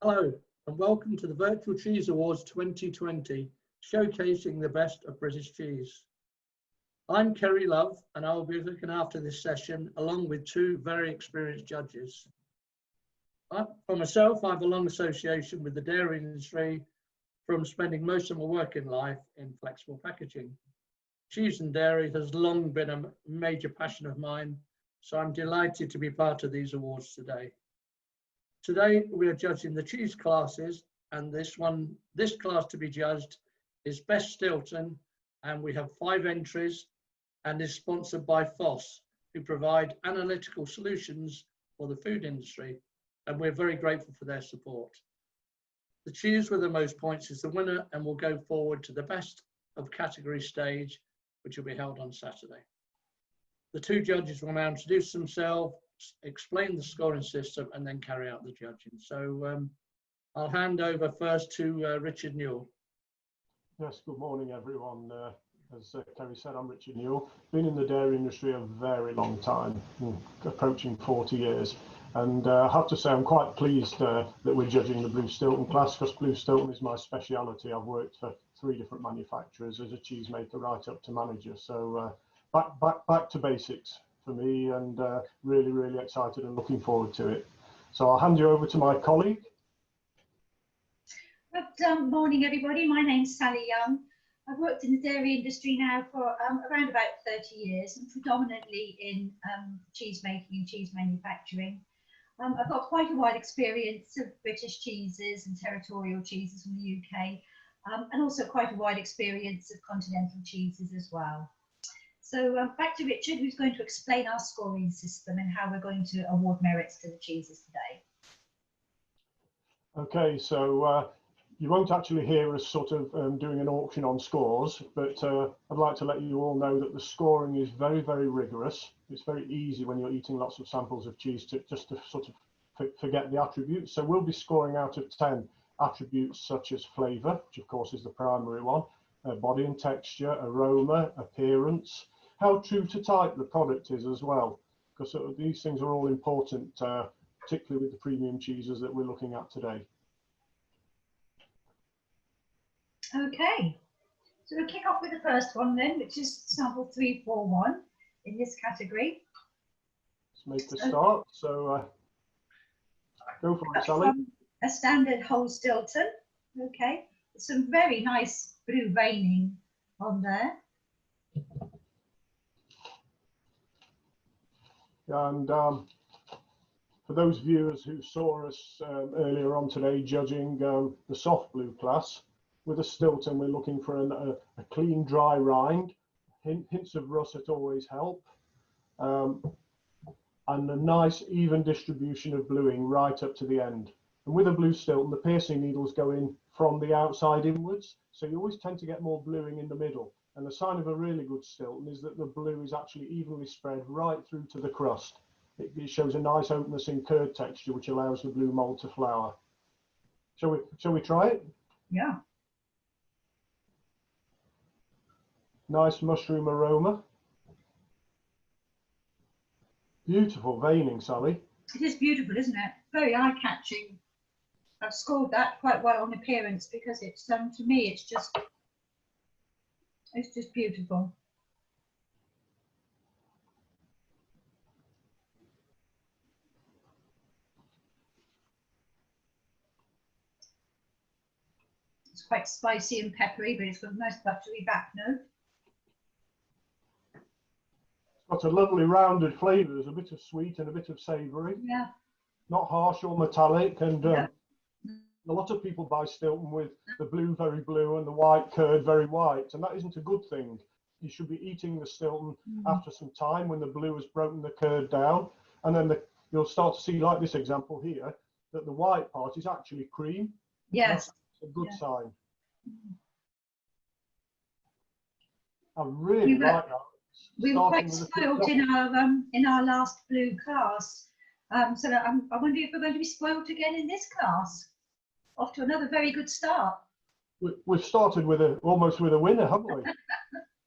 Hello and welcome to the Virtual Cheese Awards 2020, showcasing the best of British cheese. I'm Kerry Love and I'll be looking after this session along with two very experienced judges. For myself, I have a long association with the dairy industry from spending most of my working life in flexible packaging. Cheese and dairy has long been a major passion of mine, so I'm delighted to be part of these awards today. Today, we are judging the cheese classes, and this class to be judged is Best Stilton, and we have 5 entries and is sponsored by FOSS, who provide analytical solutions for the food industry, and we're very grateful for their support. The cheese with the most points is the winner and will go forward to the best of category stage, which will be held on Saturday. The two judges will now introduce themselves, explain the scoring system, and then carry out the judging. So I'll hand over first to Richard Newell. Yes, good morning everyone. As Kerry said, I'm Richard Newell. Been in the dairy industry a very long time, approaching 40 years. And I have to say I'm quite pleased that we're judging the Blue Stilton class, because Blue Stilton is my speciality. I've worked for 3 different manufacturers as a cheesemaker right up to manager. So back to basics for me, and really excited and looking forward to it. So I'll hand you over to my colleague. Good morning everybody, my name's Sally Young. I've worked in the dairy industry now for around about 30 years, and predominantly in cheese making and cheese manufacturing. I've got quite a wide experience of British cheeses and territorial cheeses from the UK, and also quite a wide experience of continental cheeses as well. So back to Richard, who's going to explain our scoring system and how we're going to award merits to the cheeses today. Okay, so you won't actually hear us sort of doing an auction on scores, but I'd like to let you all know that the scoring is very rigorous. It's very easy when you're eating lots of samples of cheese to just to sort of forget the attributes. So we'll be scoring out of 10 attributes such as flavour, which of course is the primary one, body and texture, aroma, appearance, how true to type the product is as well, because these things are all important, particularly with the premium cheeses that we're looking at today. Okay, so we'll kick off with the first one then, which is sample 341 in this category. Let's make a start. So go for it, Sally. A standard whole Stilton. Okay, some very nice blue veining on there. And for those viewers who saw us earlier on today judging the soft blue class, with a Stilton we're looking for a clean dry rind, hints of russet always help, and a nice even distribution of bluing right up to the end. And with a blue Stilton, the piercing needles go in from the outside inwards, so you always tend to get more bluing in the middle. And the sign of a really good Stilton is that the blue is actually evenly spread right through to the crust. It shows a nice openness in curd texture, which allows the blue mold to flour. Shall we try it? Yeah. Nice mushroom aroma. Beautiful veining, Sally. It is beautiful, isn't it? Very eye-catching. I've scored that quite well on appearance because it's to me it's just beautiful. It's quite spicy and peppery, but it's got a nice buttery back note. It's got a lovely rounded flavour. There's a bit of sweet and a bit of savoury. Yeah. Not harsh or metallic, and Yeah. a lot of people buy Stilton with the blue very blue and the white curd very white, and that isn't a good thing. You should be eating the Stilton after some time when the blue has broken the curd down, and then you'll start to see, like this example here, that the white part is actually cream. Yes. That's a good sign. I really like that. We were quite spoilt in our last blue class, so I wonder if we're going to be spoilt again in this class. Off to another very good start. We've started with almost with a winner, haven't we?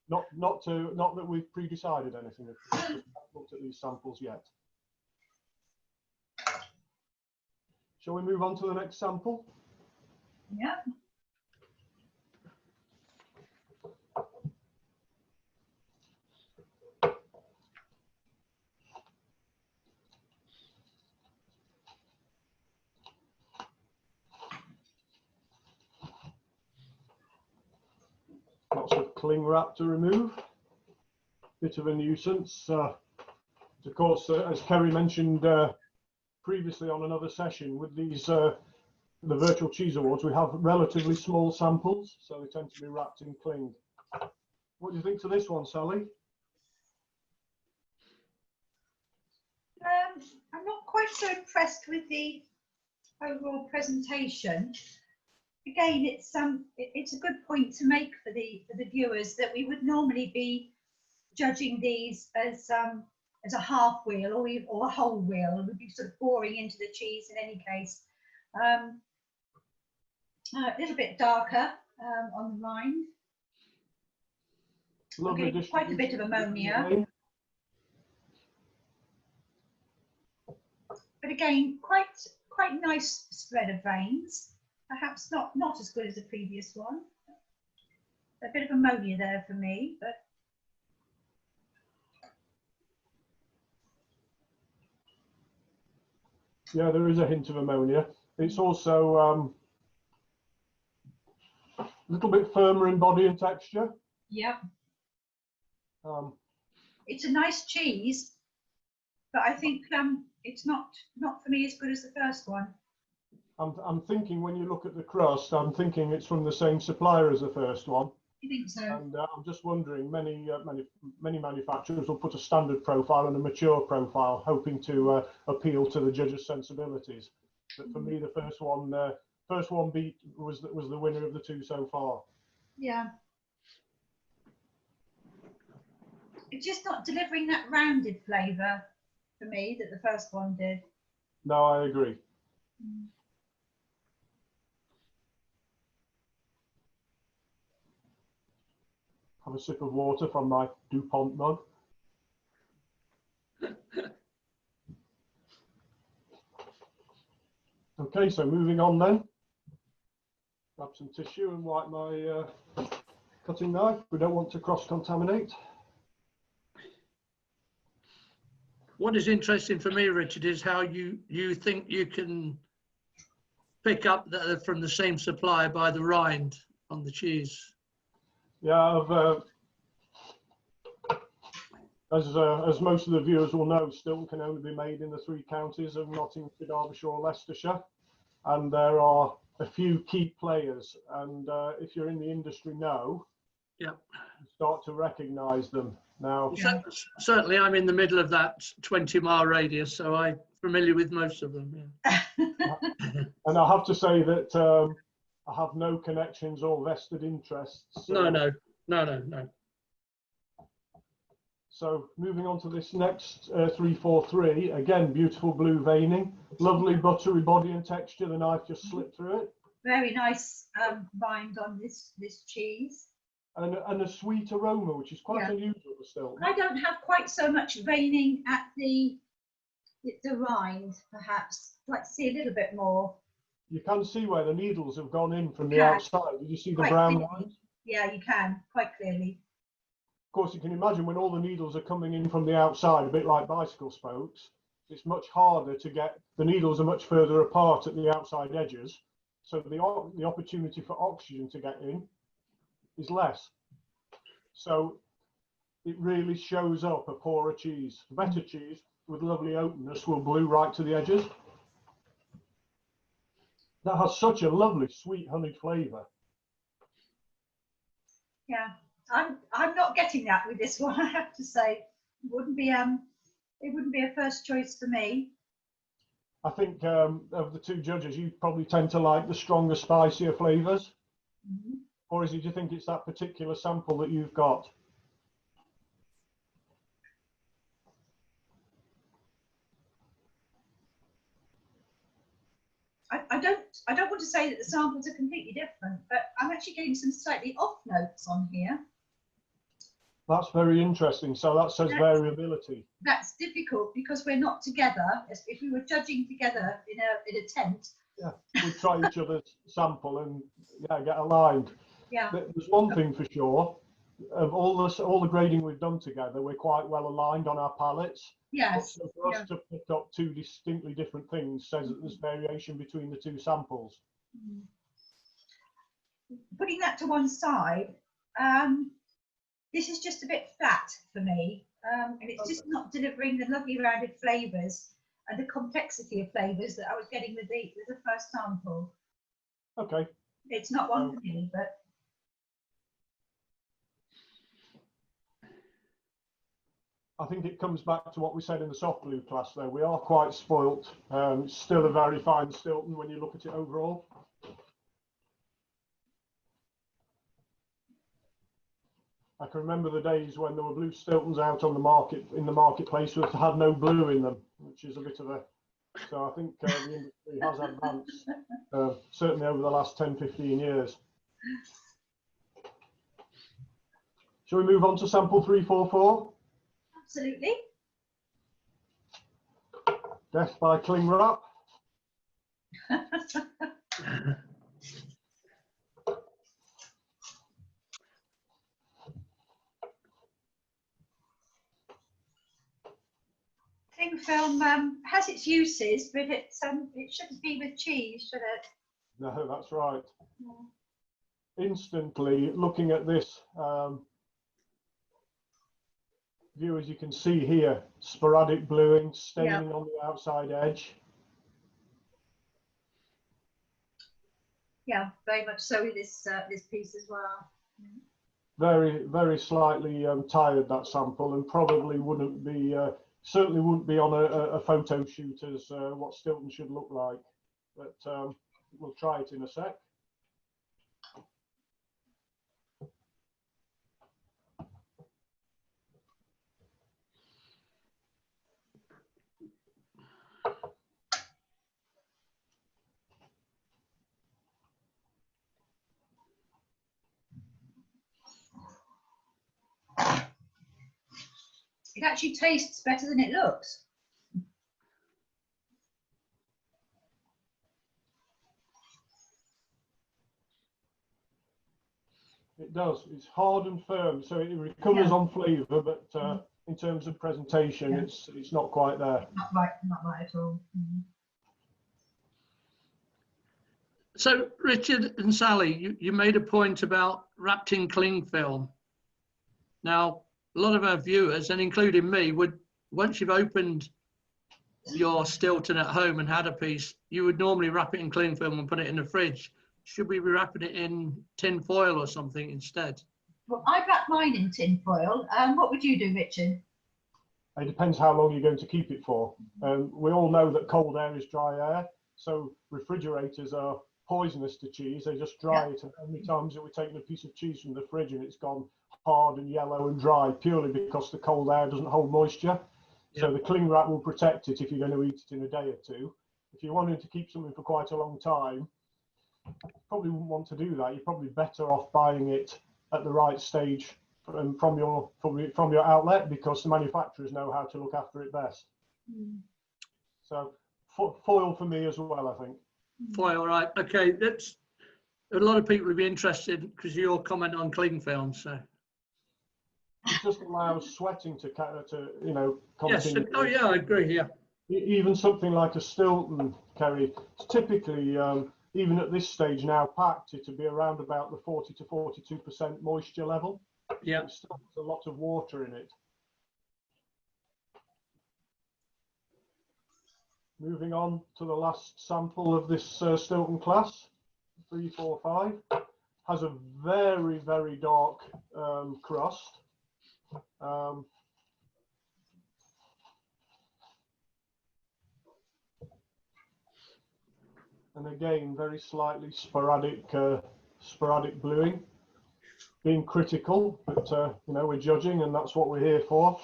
not that we've pre-decided anything. We've just looked at these samples yet. Shall we move on to the next sample? Yeah. Lots of cling wrap to remove. Bit of a nuisance. Of course, as Kerry mentioned previously on another session, with these the Virtual Cheese Awards, we have relatively small samples, so they tend to be wrapped in cling. What do you think to this one, Sally? I'm not quite so impressed with the overall presentation. Again, it's a good point to make for the viewers that we would normally be judging these as a half wheel or a whole wheel, and we'd be sort of boring into the cheese in any case. A little bit darker on the rind. Lovely Okay, quite a bit of ammonia. But again, quite nice spread of veins. Perhaps not as good as the previous one. A bit of ammonia there for me, but yeah, there is a hint of ammonia. It's also a little bit firmer in body and texture. yeah. It's a nice cheese, but I think it's not for me as good as the first one. I'm thinking when you look at the crust, I'm thinking it's from the same supplier as the first one. I think so. And I'm just wondering, many manufacturers will put a standard profile and a mature profile, hoping to appeal to the judges' sensibilities. But for me, the first one was the winner of the two so far. Yeah. It's just not delivering that rounded flavour for me that the first one did. No, I agree. Have a sip of water from my DuPont mug. Okay, so moving on then. Grab some tissue and wipe my cutting knife. We don't want to cross-contaminate. What is interesting for me, Richard, is how you think you can pick up from the same supplier by the rind on the cheese. Yeah, as most of the viewers will know, Stilton can only be made in the 3 counties of Nottinghamshire, Derbyshire or Leicestershire, and there are a few key players, and if you're in the industry now, yeah, you start to recognise them now. Yeah. Certainly, I'm in the middle of that 20-mile radius, so I'm familiar with most of them. Yeah. And I have to say that I have no connections or vested interests. So, No. So moving on to this next 343, again, beautiful blue veining, lovely buttery body and texture. The knife just slipped through it. Very nice rind on this cheese. And a sweet aroma, which is quite unusual still. I don't have quite so much veining at the rind, perhaps. I'd like to see a little bit more. You can see where the needles have gone in from the outside. Did you see the brown lines? Yeah, you can, quite clearly. Of course, you can imagine when all the needles are coming in from the outside, a bit like bicycle spokes, it's much harder to get, the needles are much further apart at the outside edges. So the opportunity for oxygen to get in is less. So it really shows up a poorer cheese. Better cheese with lovely openness will glue right to the edges. That has such a lovely sweet honeyed flavour. Yeah, I'm not getting that with this one, I have to say. It wouldn't be a first choice for me. I think of the two judges, you probably tend to like the stronger, spicier flavours. Mm-hmm. Or do you think it's that particular sample that you've got? I don't want to say that the samples are completely different, but I'm actually getting some slightly off notes on here. That's very interesting. So that says variability. That's difficult because we're not together. If we were judging together in a tent. Yeah, we try each other's sample and get aligned. Yeah. There's one thing for sure. Of all the grading we've done together, we're quite well aligned on our palettes. Yes. But so for us to pick up two distinctly different things says that there's variation between the two samples. Putting that to one side, this is just a bit flat for me, and it's just not delivering the lovely rounded flavours and the complexity of flavours that I was getting with the first sample. Okay. It's not one for me, but. I think it comes back to what we said in the soft blue class, though. We are quite spoilt. It's still a very fine Stilton when you look at it overall. I can remember the days when there were blue Stiltons out on the market, in the marketplace, which had no blue in them, which is a bit of a. So I think the industry has advanced, certainly over the last 10, 15 years. Shall we move on to sample 344? Absolutely. Death by cling wrap. Cling film has its uses, but it shouldn't be with cheese, should it? No, that's right. Yeah. Instantly looking at this view, as you can see here, sporadic bluing, staining on the outside edge. Yeah, very much so with this piece as well. Very, very slightly tired, that sample, and probably wouldn't be, certainly wouldn't be on a photo shoot as what Stilton should look like. But we'll try it in a sec. It actually tastes better than it looks. It does. It's hard and firm, so it recovers on flavour, but in terms of presentation, it's not quite there. Not right at all. So, Richard and Sally, you made a point about wrapped in cling film. Now, a lot of our viewers, and including me, would, once you've opened your Stilton at home and had a piece, you would normally wrap it in cling film and put it in the fridge. Should we be wrapping it in tin foil or something instead? Well, I wrap mine in tin foil. What would you do, Richard? It depends how long you're going to keep it for. We all know that cold air is dry air, so refrigerators are poisonous to cheese. They just dry it, and how many times have we taken a piece of cheese from the fridge and it's gone hard and yellow and dry purely because the cold air doesn't hold moisture. So the cling wrap will protect it if you're going to eat it in a day or two. If you're wanting to keep something for quite a long time, you probably wouldn't want to do that. You're probably better off buying it at the right stage from your outlet, because the manufacturers know how to look after it best. So foil for me as well, I think. Foil, right? Okay, that's a lot of people would be interested because your comment on cling film. So it just allows sweating to continue. Yes. Oh yeah, I agree. Yeah. Even something like a Stilton, Kerry, it's typically even at this stage now packed, it to be around about the 40 to 42% moisture level. Yeah. It still has a lot of water in it. Moving on to the last sample of this Stilton class, 345, has a very, very dark crust. And again, very slightly sporadic bluing. Being critical, but we're judging, and that's what we're here for.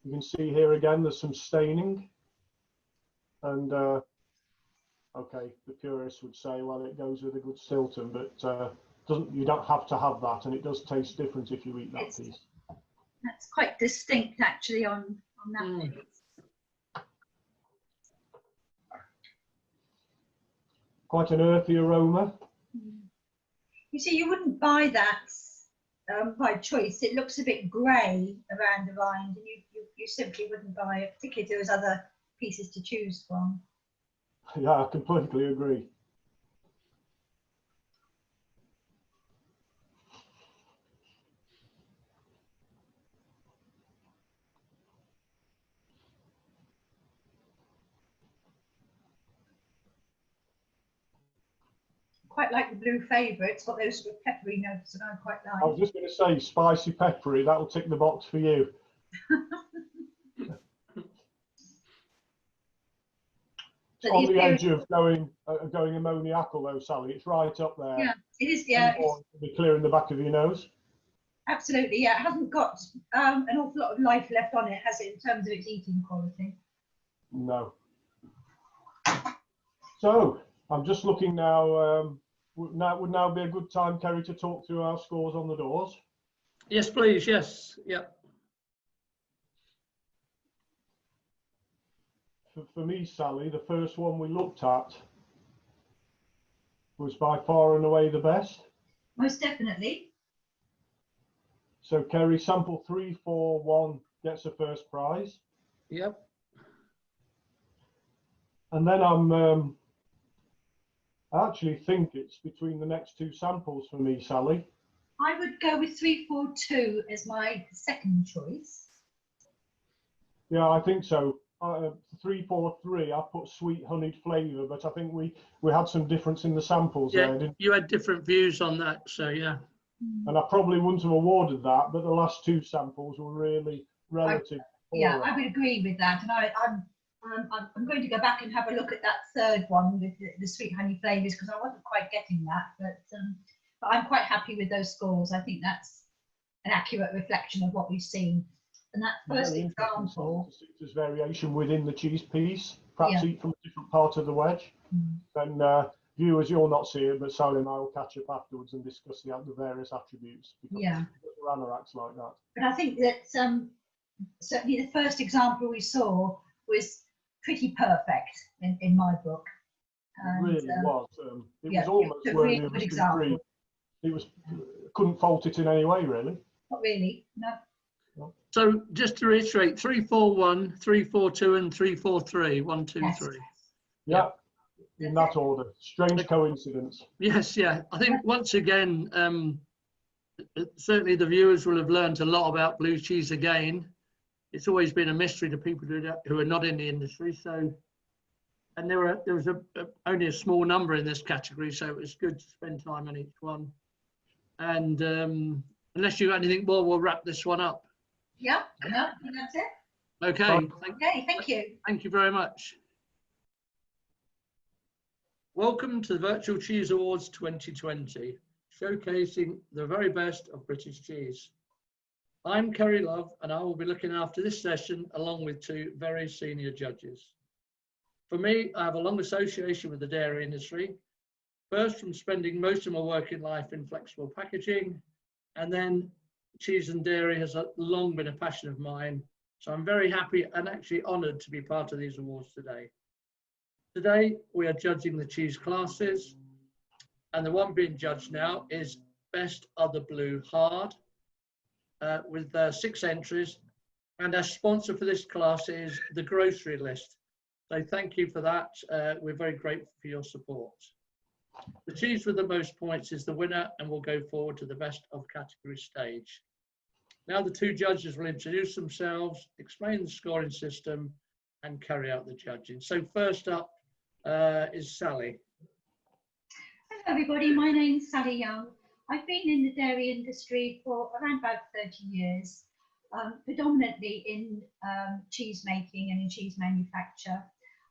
You can see here again, there's some staining. And okay, the purists would say, well, it goes with a good Stilton, but you don't have to have that, and it does taste different if you eat that piece. That's quite distinct actually on that. Mm. Quite an earthy aroma. You see, you wouldn't buy that by choice. It looks a bit grey around the rind, and you simply wouldn't buy it, particularly if there was other pieces to choose from. Yeah, I completely agree. Quite like the blue favourite. It's got those sort of peppery notes that I quite I was like. just going to say spicy peppery, that'll tick the box for you. It's on the edge of going ammoniacal though, Sally. It's right up there. Yeah, it is. Yeah, it'll be clear in the back of your nose. Absolutely. Yeah, it hasn't got an awful lot of life left on it, has it, in terms of its eating quality? No. So I'm just looking now. Would now be a good time, Kerry, to talk through our scores on the doors? Yes, please. Yes. Yep. For me, Sally, the first one we looked at was by far and away the best. Most definitely. So Kerry, sample 341 gets the first prize. Yep. And then I actually think it's between the next two samples for me, Sally. I would go with 342 as my second choice. Yeah, I think so. 343, I put sweet honeyed flavour, but I think we had some difference in the samples there, didn't you had different views on that, so yeah. And I probably wouldn't have awarded that, but the last two samples were really relative. Yeah, I would agree with that, and I'm going to go back and have a look at that third one with the sweet honey flavours, because I wasn't quite getting that, but I'm quite happy with those scores. I think that's an accurate reflection of what we've seen. And that first example, there's variation within the cheese piece, perhaps eat from a different part of the wedge. Then viewers, you'll not see it, but Sally and I will catch up afterwards and discuss the various attributes. Yeah, anoraks like that. But I think that certainly the first example we saw was pretty perfect in my book. And, it really was. It was almost a really good example. It was, couldn't fault it in any way, really. Not really, no. So just to reiterate, 341, 342 and 343, 1, 2, 3. Yeah, in that order. Strange coincidence. Yes, yeah. I think once again, certainly the viewers will have learned a lot about blue cheese again. It's always been a mystery to people who are not in the industry. So, and there was only a small number in this category, so it was good to spend time on each one. And unless you got anything more, we'll wrap this one up. Yeah, no, that's it. Okay. Thank you. Thank you very much. Welcome to the Virtual Cheese Awards 2020, showcasing the very best of British cheese. I'm Kerry Love, and I will be looking after this session along with two very senior judges. For me, I have a long association with the dairy industry, first from spending most of my working life in flexible packaging, and then cheese and dairy has long been a passion of mine. So I'm very happy and actually honoured to be part of these awards today. Today, we are judging the cheese classes, and the one being judged now is Best Other Blue Hard, with 6 entries. And our sponsor for this class is the Grocery List. So thank you for that. We're very grateful for your support. The cheese with the most points is the winner and will go forward to the best of category stage. Now the two judges will introduce themselves, explain the scoring system and carry out the judging. So first up is Sally. Hello everybody, my name's Sally Young. I've been in the dairy industry for around about 30 years, predominantly in cheese making and in cheese manufacture.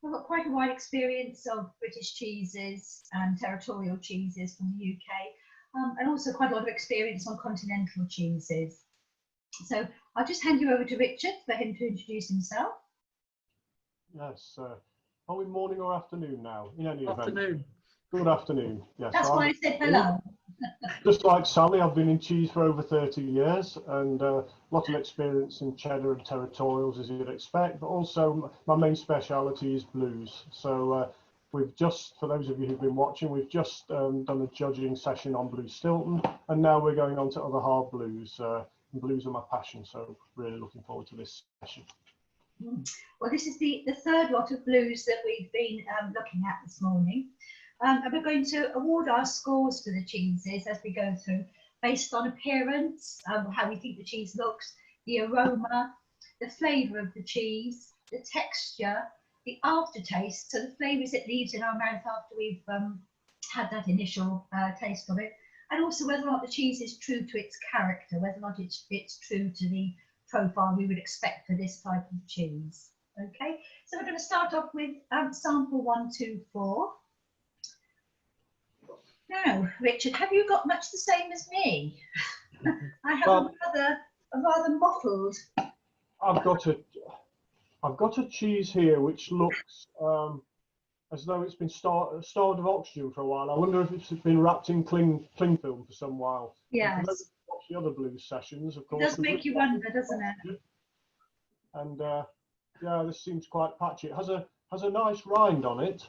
I've got quite a wide experience of British cheeses and territorial cheeses from the UK, and also quite a lot of experience on continental cheeses. So I'll just hand you over to Richard for him to introduce himself. Yes, are we morning or afternoon now? In any afternoon. Event. Good afternoon. Yes. That's why I said hello. Just like Sally, I've been in cheese for over 30 years and a lot of experience in cheddar and territorials, as you'd expect, but also my main speciality is blues. So we've just, for those of you who've been watching, we've just done a judging session on blue Stilton, and now we're going on to other hard blues. Blues are my passion, so really looking forward to this session. Well, this is the third lot of blues that we've been looking at this morning. And we're going to award our scores for the cheeses as we go through, based on appearance, how we think the cheese looks, the aroma, the flavour of the cheese, the texture, the aftertaste, so the flavours it leaves in our mouth after we've had that initial taste of it, and also whether or not the cheese is true to its character, whether or not it's true to the profile we would expect for this type of cheese. Okay, so we're going to start off with sample 124. Now, Richard, have you got much the same as me? I have a rather mottled. I've got a cheese here which looks as though it's been starved of oxygen for a while. I wonder if it's been wrapped in cling film for some while. Yes. Watch the other blues sessions, of course. It does make you wonder, doesn't it? And yeah, this seems quite patchy. It has a nice rind on it.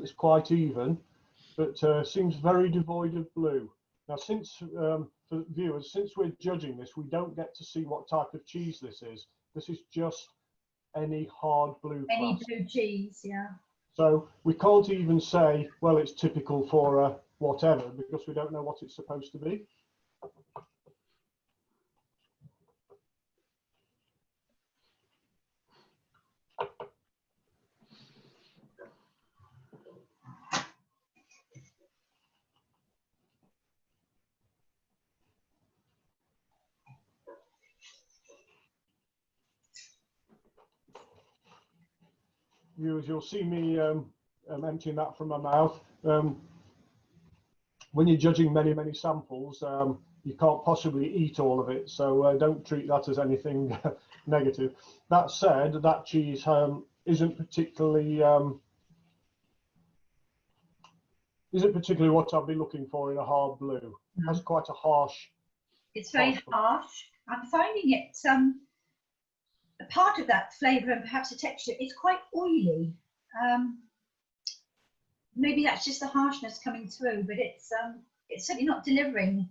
It's quite even, but seems very devoid of blue. Now, since for viewers, since we're judging this, we don't get to see what type of cheese this is. This is just any hard blue. Any blue cheese, yeah. So we can't even say, well, it's typical for whatever, because we don't know what it's supposed to be. Viewers, you'll see me emptying that from my mouth. When you're judging many samples, you can't possibly eat all of it, so don't treat that as anything negative. That said, that cheese isn't particularly what I'd be looking for in a hard blue. It has quite a harsh. It's very harsh. I'm finding it a part of that flavour and perhaps the texture is quite oily. Maybe that's just the harshness coming through, but it's certainly not delivering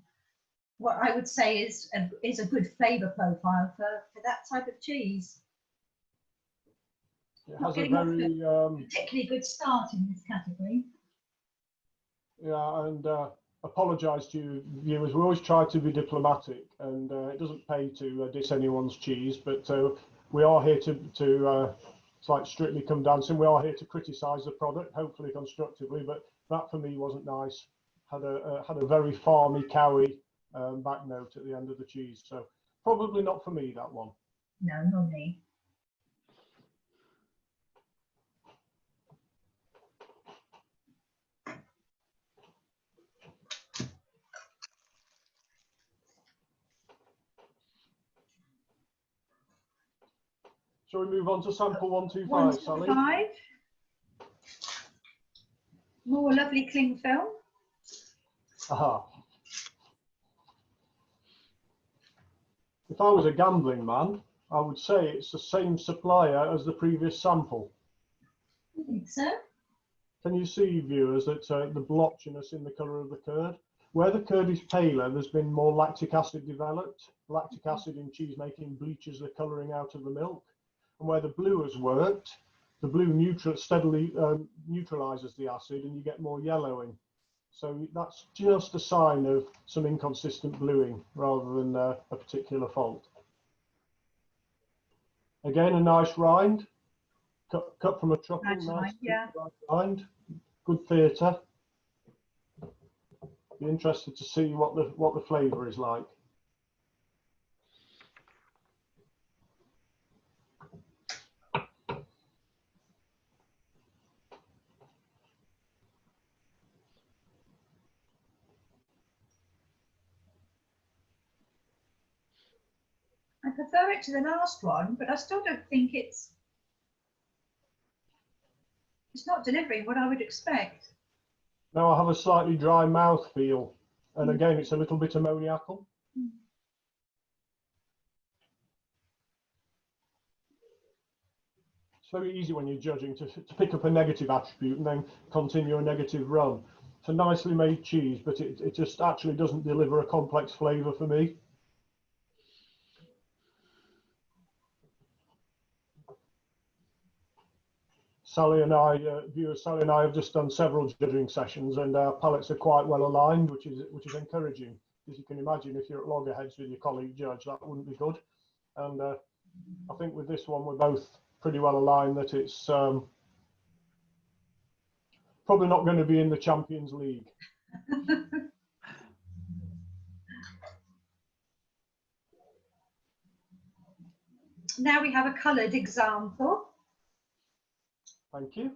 what I would say is a good flavour profile for that type of cheese. It has a very particularly good start in this category. Yeah, and apologise to you viewers. We always try to be diplomatic, and it doesn't pay to diss anyone's cheese, but we are here to it's like Strictly Come Dancing. We are here to criticise the product, hopefully constructively. But that for me wasn't nice. Had a very farmy, cowy back note at the end of the cheese. So probably not for me, that one. No, not me. Shall we move on to sample 125, Sally? 125. More lovely cling film. Aha. If I was a gambling man, I would say it's the same supplier as the previous sample. I think so. Can you see, viewers, that the blotchiness in the colour of the curd? Where the curd is paler, there's been more lactic acid developed. Lactic acid in cheese making bleaches the colouring out of the milk. And where the blue has worked, the blue steadily neutralises the acid and you get more yellowing. So that's just a sign of some inconsistent bluing rather than a particular fault. Again, a nice rind, cut from a truffle, nice yeah. rind, good theatre. Be interested to see what the flavour is like. I prefer it to the last one, but I still don't think it's not delivering what I would expect. Now I have a slightly dry mouth feel And again, it's a little bit ammoniacal. It's very easy when you're judging to pick up a negative attribute and then continue a negative run. It's a nicely made cheese, but it just actually doesn't deliver a complex flavour for me. Sally and I have just done several judging sessions, and our palates are quite well aligned, which is encouraging. As you can imagine, if you're at loggerheads with your colleague judge, that wouldn't be good. And I think with this one, we're both pretty well aligned that it's probably not going to be in the Champions League. Now we have a coloured example. Thank you.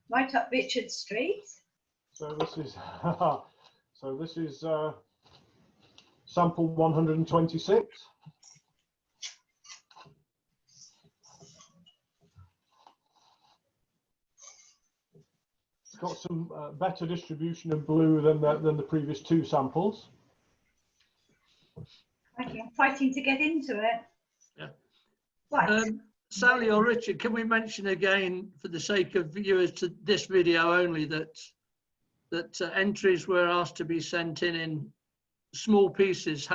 Right up Richard Street. So this is sample 126. It's got some better distribution of blue than the previous two samples. I'm fighting to get into it. Yeah. Right. Sally or Richard, can we mention again, for the sake of viewers to this video only, that entries were asked to be sent in small pieces,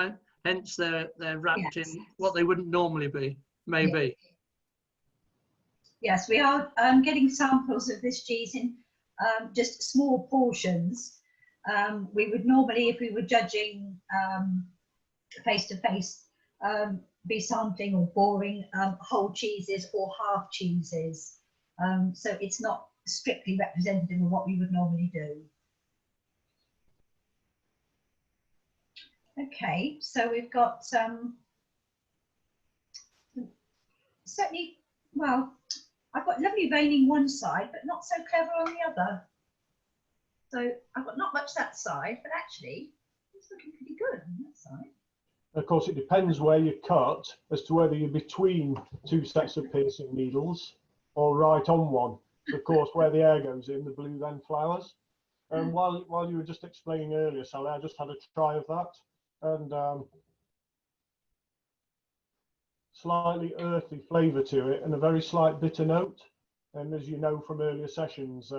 hence they're wrapped in what they wouldn't normally be, maybe. Yes, we are getting samples of this cheese in just small portions. We would normally, if we were judging face to face, be sampling or boring whole cheeses or half cheeses. So it's not strictly representative of what we would normally do. Okay, so we've got certainly, well, I've got lovely veining one side, but not so clever on the other. So I've got not much that side, but actually it's looking pretty good on that side. Of course, it depends where you cut as to whether you're between two sets of piercing needles or right on one. Of course, where the air goes in, the blue then flowers. And while you were just explaining earlier, Sally, I just had a try of that, and slightly earthy flavour to it and a very slight bitter note. And as you know from earlier sessions,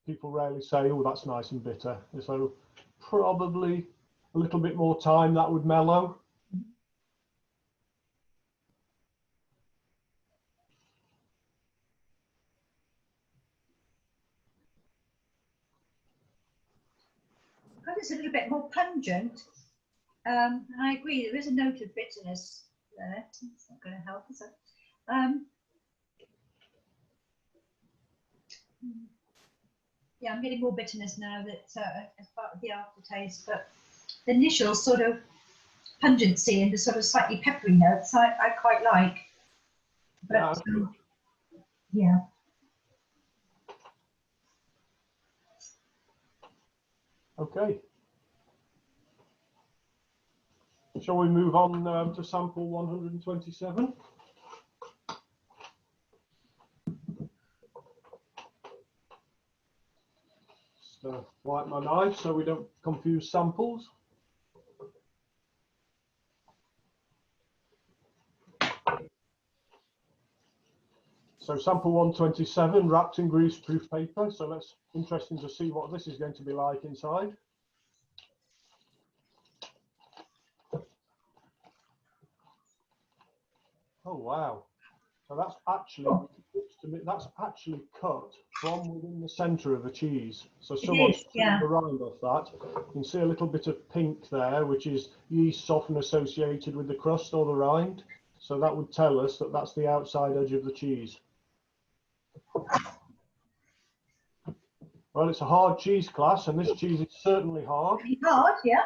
people rarely say, "Oh, that's nice and bitter." So probably a little bit more time, that would mellow. Because it's a little bit more pungent. I agree, there is a note of bitterness there. It's not going to help, is it? Yeah, I'm getting more bitterness now that as part of the aftertaste, but the initial sort of pungency and the sort of slightly peppery notes I quite like. But yeah. Okay. Shall we move on to sample 127? Just wipe my knife so we don't confuse samples. So sample 127 wrapped in greaseproof paper. So let's interesting to see what this is going to be like inside. Oh wow! So that's actually cut from within the centre of the cheese. So someone's trimmed the rind off that. You can see a little bit of pink there, which is yeast often associated with the crust or the rind. So that would tell us that that's the outside edge of the cheese. Well, it's a hard cheese class, and this cheese is certainly hard. Pretty hard, yeah.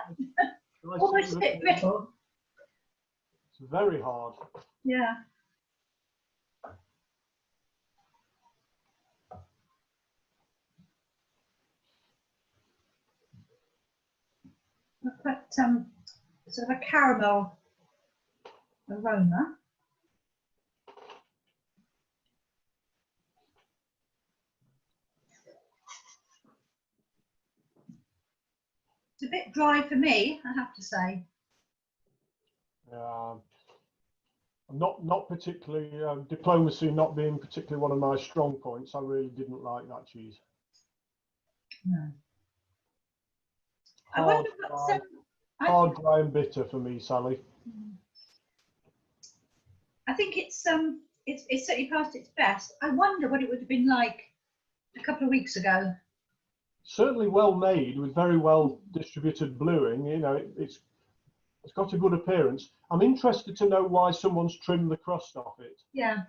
Almost a bit brittle. It's very hard. Yeah. Quite sort of a caramel aroma. It's a bit dry for me, I have to say. Not particularly, diplomacy not being particularly one of my strong points. I really didn't like that cheese. No. I Hard, wonder what hard, dry and bitter for me, Sally. I think it's certainly past its best. I wonder what it would have been like a couple of weeks ago. Certainly well made with very well distributed bluing. You know, it's got a good appearance. I'm interested to know why someone's trimmed the crust off it. Yeah.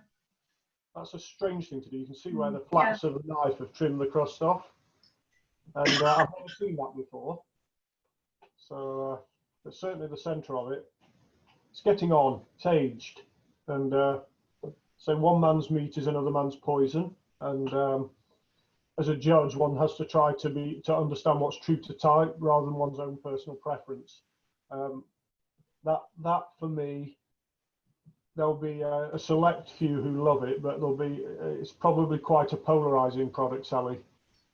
That's a strange thing to do. You can see where the flats of a knife have trimmed the crust off. And I've never seen that before. So, but certainly the centre of it, it's getting on, it's aged. And so one man's meat is another man's poison. And as a judge, one has to try to understand what's true to type rather than one's own personal preference. That for me, there'll be a select few who love it, but it's probably quite a polarizing product, Sally.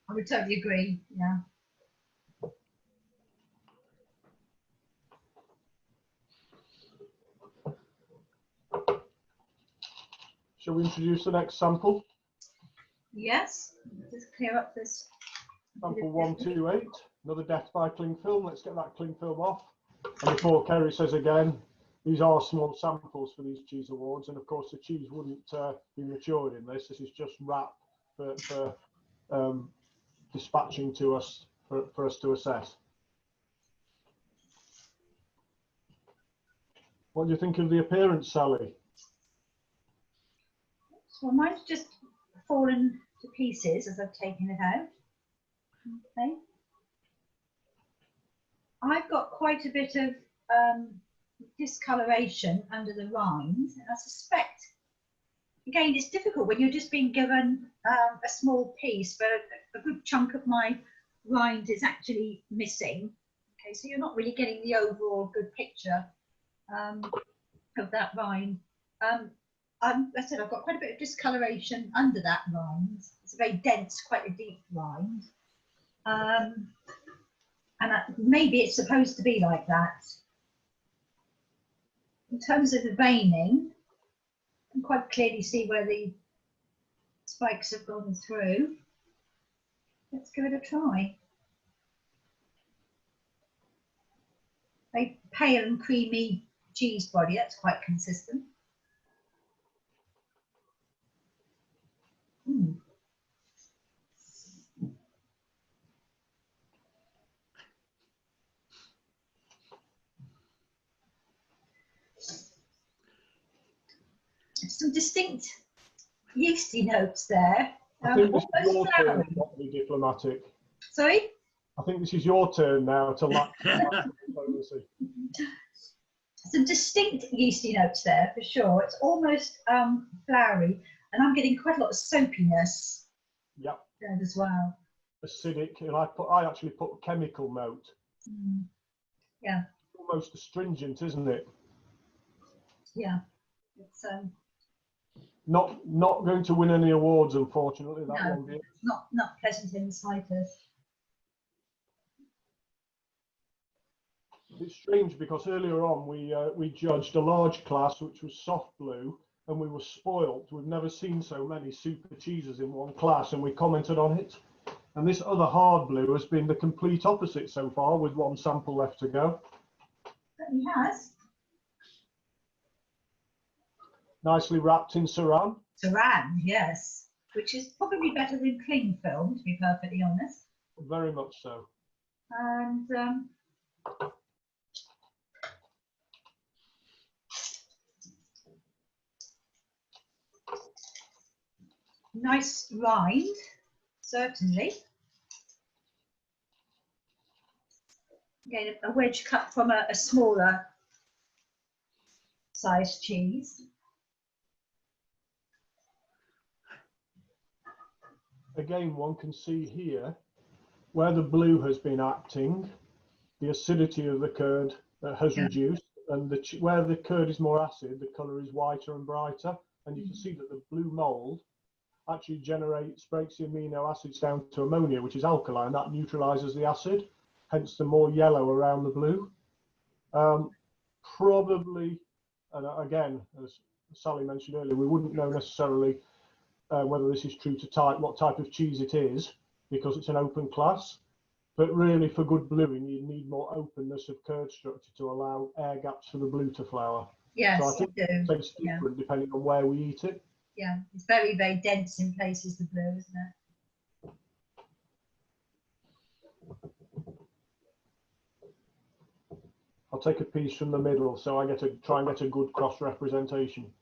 I would totally agree. Yeah. Shall we introduce the next sample? Yes. Just clear up this. Sample 128, another death by cling film. Let's get that cling film off. And before Kerry says again, these are small samples for these cheese awards, and of course the cheese wouldn't be matured in this. This is just wrap for dispatching to us for us to assess. What do you think of the appearance, Sally? So mine's just fallen to pieces as I've taken it out. Okay. I've got quite a bit of discoloration under the rind. I suspect, again, it's difficult when you're just being given a small piece, but a good chunk of my rind is actually missing. Okay, so you're not really getting the overall good picture of that rind. I said I've got quite a bit of discoloration under that rind. It's a very dense, quite a deep rind. And maybe it's supposed to be like that. In terms of the veining, you can quite clearly see where the spikes have gone through. Let's give it a try. A pale and creamy cheese body, that's quite consistent. Some distinct yeasty notes there. I think this is your turn not to be diplomatic. Sorry? I think this is your turn now to lack diplomacy. Some distinct yeasty notes there for sure. It's almost floury, and I'm getting quite a lot of soapiness. Yep. There as well. Acidic, and I actually put chemical note. Yeah. Almost astringent, isn't it? Yeah. It's not going to win any awards, unfortunately. That no, one bit. Not pleasant in the slightest. It's strange because earlier on we judged a large class which was soft blue, and we were spoilt. We've never seen so many super cheeses in one class, and we commented on it. And this other hard blue has been the complete opposite so far, with one sample left to go. Certainly has. Nicely wrapped in saran. Saran, yes, which is probably better than cling film, to be perfectly honest. Very much so. And nice rind, certainly. Again, a wedge cut from a smaller size cheese. Again, one can see here where the blue has been acting, the acidity of the curd has reduced, and where the curd is more acid, the colour is whiter and brighter, and you can see that the blue mould actually breaks the amino acids down to ammonia, which is alkaline, that neutralises the acid. hence the more yellow around the blue. Probably, and again, as Sally mentioned earlier, we wouldn't know necessarily whether this is true to what type of cheese it is, because it's an open class. But really, for good bluing, you need more openness of curd structure to allow air gaps for the blue to flower. Yes, so I think it tastes different depending on where we eat it. Yeah, it's very, very dense in places, the blue, isn't it? I'll take a piece from the middle, so I get to try and get a good cross representation.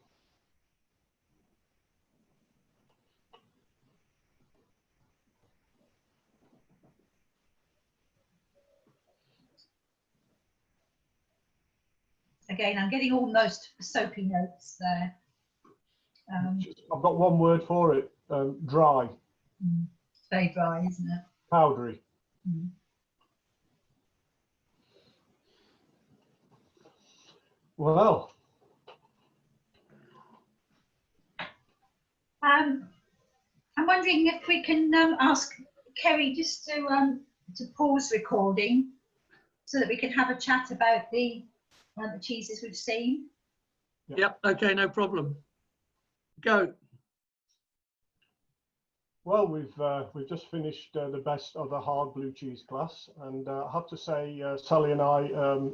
Again, I'm getting almost soapy notes there. I've got one word for it, dry. It's very dry, isn't it? Powdery. Well. I'm wondering if we can ask Kerry just to pause recording so that we can have a chat about the cheeses we've seen. Yep, okay, no problem. Go. Well, we've just finished the best of the hard blue cheese class, and I have to say, Sally and I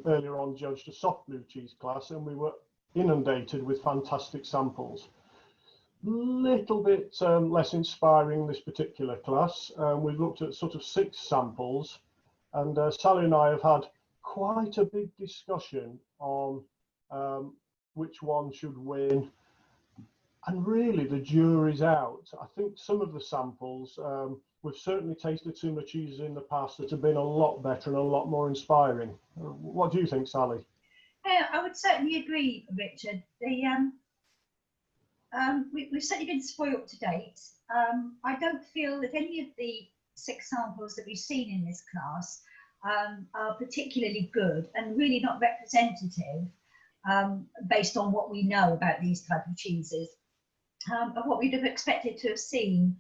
earlier on judged a soft blue cheese class, and we were inundated with fantastic samples. Little bit less inspiring this particular class. We've looked at sort of 6 samples, and Sally and I have had quite a big discussion on which one should win. And really, the jury's out. I think some of the samples, we've certainly tasted some of the cheeses in the past that have been a lot better and a lot more inspiring. What do you think, Sally? Yeah, I would certainly agree, Richard. We've certainly been spoilt to date. I don't feel that any of the 6 samples that we've seen in this class are particularly good and really not representative based on what we know about these type of cheeses. Of what we'd have expected to have seen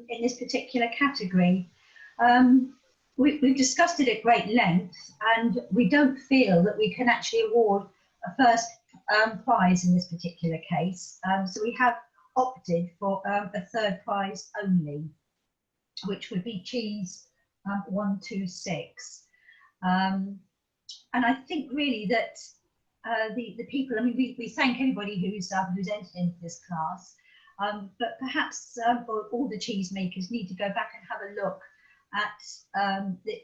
in this particular category. We've discussed it at great length, and we don't feel that we can actually award a first prize in this particular case. So we have opted for a third prize only, which would be cheese 126. And I think really that the people, I mean, we thank everybody who's entered into this class, but perhaps all the cheesemakers need to go back and have a look at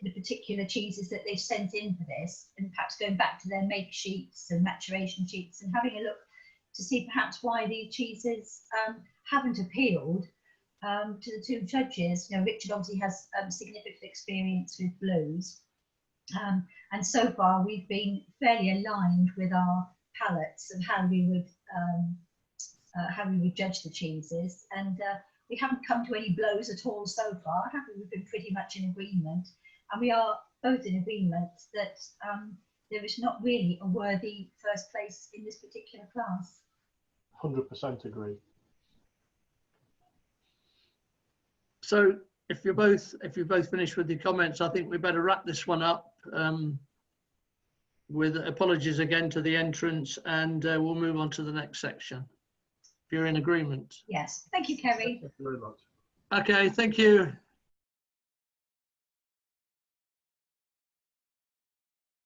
the particular cheeses that they've sent in for this, and perhaps going back to their make sheets and maturation sheets and having a look to see perhaps why these cheeses haven't appealed to the 2 judges. You know, Richard obviously has significant experience with blues. And so far we've been fairly aligned with our palates of how we would judge the cheeses, and we haven't come to any blows at all so far. We've been pretty much in agreement, and we are both in agreement that there is not really a worthy first place in this particular class. 100% agree. So if you're both finished with your comments, I think we better wrap this one up. With apologies again to the entrants, and we'll move on to the next section. If you're in agreement. Yes, thank you, Kerry. Thank you very much. Okay, thank you.